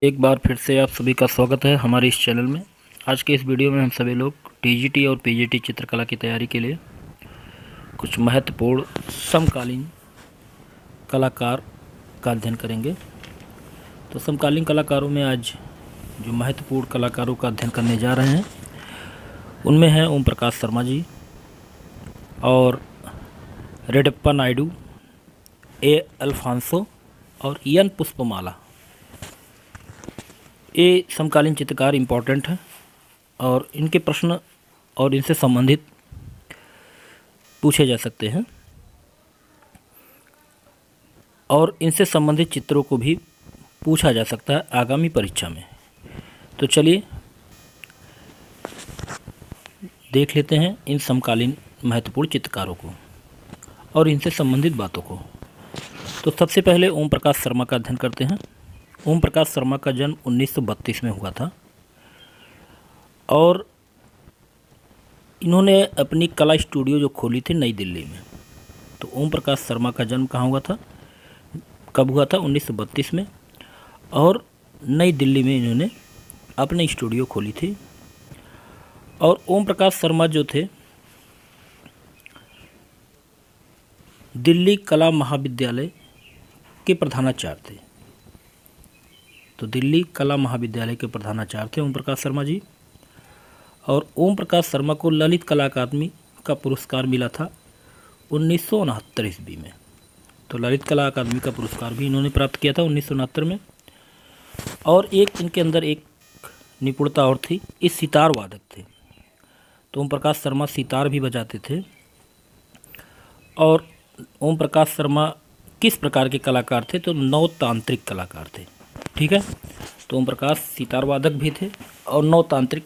एक बार फिर से आप सभी का स्वागत है हमारे इस चैनल में। आज के इस वीडियो में हम सभी लोग टीजीटी और पीजीटी चित्रकला की तैयारी के लिए कुछ महत्वपूर्ण समकालीन कलाकार का अध्ययन करेंगे। तो समकालीन कलाकारों में आज जो महत्वपूर्ण कलाकारों का अध्ययन करने जा रहे हैं उनमें हैं ओम प्रकाश शर्मा जी और रेड्डप्पा नायडू, ए अल्फांसो और एन पुष्पमाला। ये समकालीन चित्रकार इम्पोर्टेंट हैं और इनके प्रश्न और इनसे संबंधित पूछे जा सकते हैं और इनसे संबंधित चित्रों को भी पूछा जा सकता है आगामी परीक्षा में। तो चलिए देख लेते हैं इन समकालीन महत्वपूर्ण चित्रकारों को और इनसे संबंधित बातों को। तो सबसे पहले ओम प्रकाश शर्मा का अध्ययन करते हैं। ओम प्रकाश शर्मा का जन्म 1932 में हुआ था और इन्होंने अपनी कला स्टूडियो जो खोली थी नई दिल्ली में। तो ओम प्रकाश शर्मा का जन्म कहाँ हुआ था, कब हुआ था? 1932 में। और नई दिल्ली में इन्होंने अपनी स्टूडियो खोली थी। और ओम प्रकाश शर्मा जो थे दिल्ली कला महाविद्यालय के प्रधानाचार्य थे। तो दिल्ली कला महाविद्यालय के प्रधानाचार्य थे ओम प्रकाश शर्मा जी। और ओम प्रकाश शर्मा को ललित कला अकादमी का पुरस्कार मिला था 1969 ईस्वी में। तो ललित कला अकादमी का पुरस्कार भी इन्होंने प्राप्त किया था 1969 में। और एक इनके अंदर एक निपुणता और थी, इस सितार वादक थे। तो ओम प्रकाश शर्मा सितार भी बजाते थे। और ओम प्रकाश शर्मा किस प्रकार के कलाकार थे? तो नवतांत्रिक कलाकार थे। ठीक है, तो ओम प्रकाश सितार वादक भी थे और नवतांत्रिक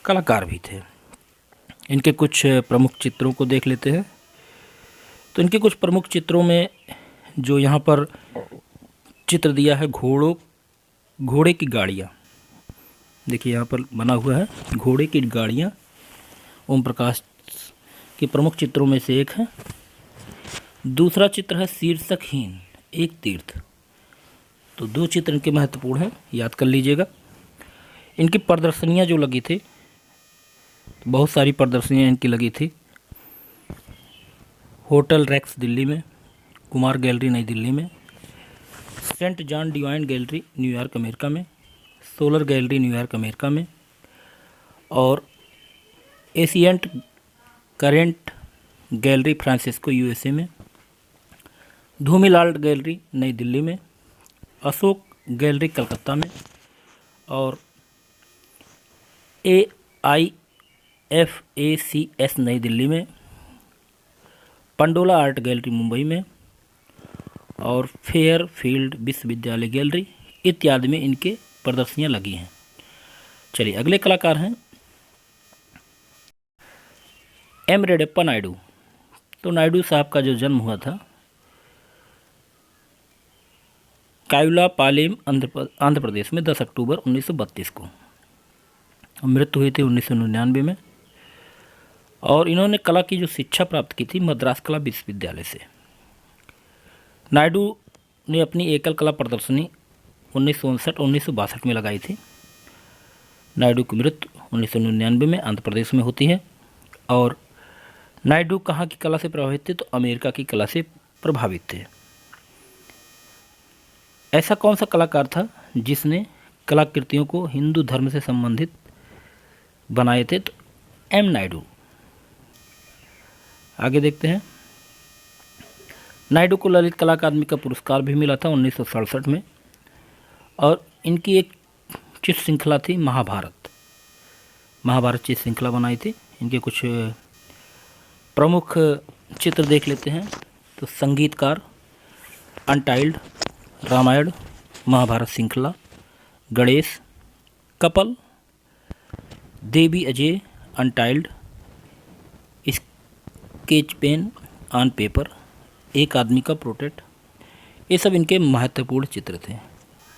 कलाकार भी थे। इनके कुछ प्रमुख चित्रों को देख लेते हैं। तो इनके कुछ प्रमुख चित्रों में जो यहाँ पर चित्र दिया है घोड़े की गाड़ियाँ, देखिए यहाँ पर बना हुआ है घोड़े की गाड़ियाँ। ओम प्रकाश के प्रमुख चित्रों में से एक है। दूसरा चित्र है शीर्षकहीन एक तीर्थ। तो दो चित्र इनके महत्वपूर्ण हैं, याद कर लीजिएगा। इनकी प्रदर्शनियाँ जो लगी थी, तो बहुत सारी प्रदर्शनियाँ इनकी लगी थी। होटल रेक्स दिल्ली में, कुमार गैलरी नई दिल्ली में, Saint John divine gallery New York America में, सोलर गैलरी न्यूयॉर्क अमेरिका में, और ancient current gallery Francisco USA में, धूमिलाल गैलरी नई दिल्ली में, अशोक गैलरी कलकत्ता में, और AIFACS नई दिल्ली में, पंडोला आर्ट गैलरी मुंबई में, और फेयरफील्ड विश्वविद्यालय गैलरी इत्यादि में इनके प्रदर्शनियाँ लगी हैं। चलिए अगले कलाकार हैं एम रेड्डप्पा नायडू। तो नायडू साहब का जो जन्म हुआ था कायुलापालेम आंध्र प्रदेश में 10 अक्टूबर 1932 को। मृत्यु हुई थी 1999 में। और इन्होंने कला की जो शिक्षा प्राप्त की थी मद्रास कला विश्वविद्यालय से। नायडू ने अपनी एकल कला प्रदर्शनी 1959-1962 में लगाई थी। नायडू की मृत्यु 1999 में आंध्र प्रदेश में होती है। और नायडू कहाँ की कला से प्रभावित थे? तो अमेरिका की कला से प्रभावित थे। ऐसा कौन सा कलाकार था जिसने कलाकृतियों को हिंदू धर्म से संबंधित बनाए थे? तो एम नायडू। आगे देखते हैं। नायडू को ललित कला अकादमी का पुरस्कार भी मिला था 1967 में। और इनकी एक चित्र श्रृंखला थी महाभारत चित्र श्रृंखला बनाई थी। इनके कुछ प्रमुख चित्र देख लेते हैं। तो संगीतकार, अनटाइल्ड, रामायण, महाभारत श्रृंखला, Ganesh, couple, Devi Ajay, untitled, sketch pen on paper, एक आदमी का पोर्ट्रेट, ये सब इनके महत्वपूर्ण चित्र थे।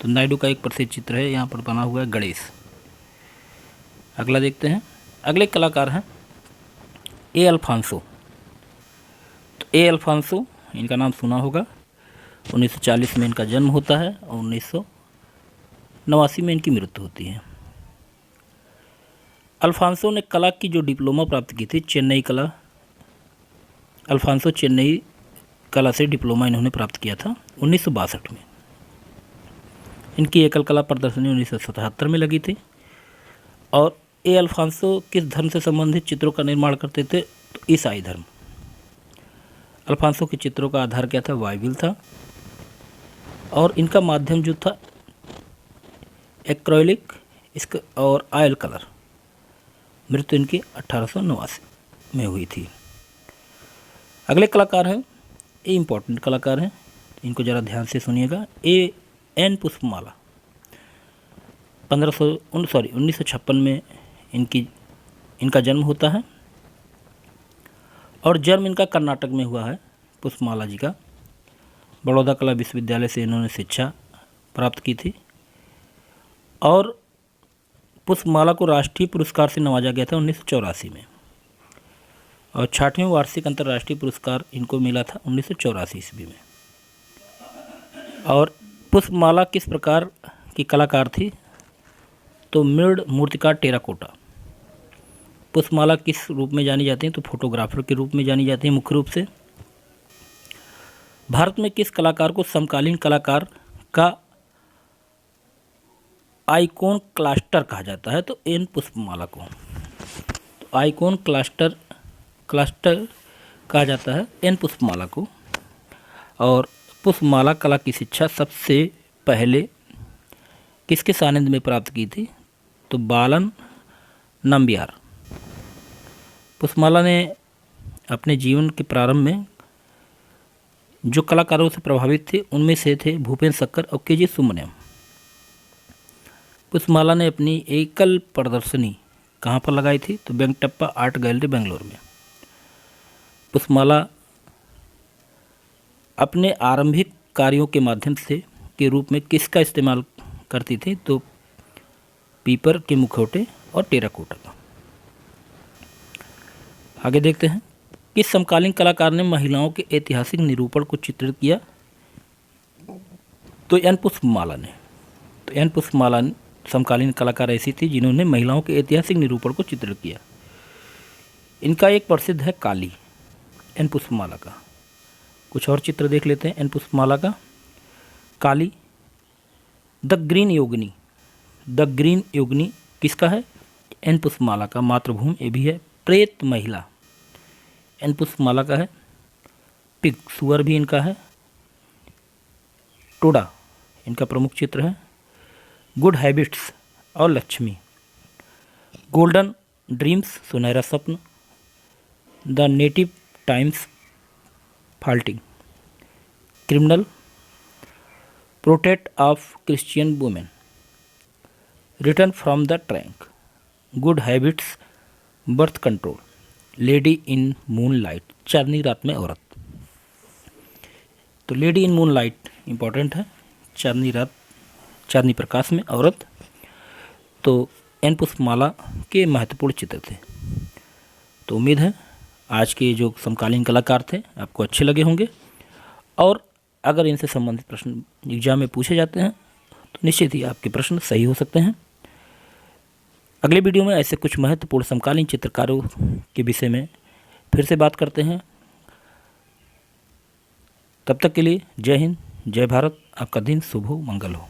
तो नायडू का एक प्रसिद्ध चित्र है यहाँ पर बना हुआ है गणेश। अगला देखते हैं। अगले कलाकार हैं ए अल्फांसो। तो ए अल्फांसो, इनका नाम सुना होगा। 1940 में इनका जन्म होता है और 89 में इनकी मृत्यु होती है। अल्फांसो ने कला की जो डिप्लोमा प्राप्त की थी अल्फांसो चेन्नई कला से डिप्लोमा इन्होंने प्राप्त किया था 1962 में। इनकी एकल कला प्रदर्शनी 1977 में लगी थी। और ये अल्फांसो किस धर्म से संबंधित चित्रों का निर्माण करते थे? तो ईसाई धर्म। अल्फांसो के चित्रों का आधार क्या था? बाइबिल था। और इनका माध्यम जो था एक्रेलिक इसका और ऑयल कलर। मृत्यु इनकी 1889 में हुई थी। अगले कलाकार हैं, ये इम्पोर्टेंट कलाकार हैं, इनको ज़रा ध्यान से सुनिएगा। एन पुष्पमाला 1956 में इनका जन्म होता है और जन्म इनका कर्नाटक में हुआ है। पुष्पमाला जी का बड़ौदा कला विश्वविद्यालय से इन्होंने शिक्षा प्राप्त की थी और पुष्पमाला को राष्ट्रीय पुरस्कार से नवाजा गया था 1984 में और 60वें वार्षिक अंतर्राष्ट्रीय पुरस्कार इनको मिला था 1984 ईस्वी में। और पुष्पमाला किस प्रकार की कलाकार थी? तो मृद मूर्तिकार टेराकोटा। पुष्पमाला किस रूप में जानी जाती हैं? तो फोटोग्राफर के रूप में जानी जाती हैं मुख्य रूप से। भारत में किस कलाकार को समकालीन कलाकार का आइकॉन क्लस्टर कहा जाता है? तो एन पुष्पमाला को। तो आइकॉन क्लस्टर कहा जाता है एन पुष्पमाला को। और पुष्पमाला कला की शिक्षा सबसे पहले किसके सानिध्य में प्राप्त की थी? तो बालन नंबियार। पुष्पमाला ने अपने जीवन के प्रारंभ में जो कलाकारों से प्रभावित थे उनमें से थे भूपेन सक्कर और के जी सुब्रमण्यम। पुष्पमाला ने अपनी एकल प्रदर्शनी कहाँ पर लगाई थी? तो वेंकटप्पा आर्ट गैलरी बेंगलोर में। पुष्पमाला अपने आरंभिक कार्यों के माध्यम से के रूप में किसका इस्तेमाल करती थी? तो पीपर के मुखौटे और टेराकोटा का। आगे देखते हैं, किस समकालीन कलाकार ने महिलाओं के ऐतिहासिक निरूपण को चित्रित किया? तो एन पुष्पमाला ने। तो एन पुष्पमाला समकालीन कलाकार ऐसी थी जिन्होंने महिलाओं के ऐतिहासिक निरूपण को चित्रित किया। इनका एक प्रसिद्ध है काली, एन पुष्पमाला का। कुछ और चित्र देख लेते हैं एन पुष्पमाला का। काली। द ग्रीन योगिनी किसका है? एन पुष्पमाला का। मातृभूमि ये भी है। प्रेत महिला एन पुष्पमाला का है। पिग सुअर भी इनका है। टोडा इनका प्रमुख चित्र है। गुड हैबिट्स और लक्ष्मी। गोल्डन ड्रीम्स सुनहरा स्वप्न। The native times faulting. Criminal. Portrait of Christian women. Return from the trunk. Good habits birth control. Lady in moonlight चांदनी रात में औरत। तो lady in moonlight important है, चांदनी रात चांदनी प्रकाश में औरत। तो एन पुष्पमाला के महत्वपूर्ण चित्र थे। तो उम्मीद है आज के जो समकालीन कलाकार थे आपको अच्छे लगे होंगे और अगर इनसे संबंधित प्रश्न एग्जाम में पूछे जाते हैं तो निश्चित ही आपके प्रश्न सही हो सकते हैं। अगले वीडियो में ऐसे कुछ महत्वपूर्ण समकालीन चित्रकारों के विषय में फिर से बात करते हैं। तब तक के लिए जय हिंद, जय भारत। आपका दिन शुभ हो, मंगल हो।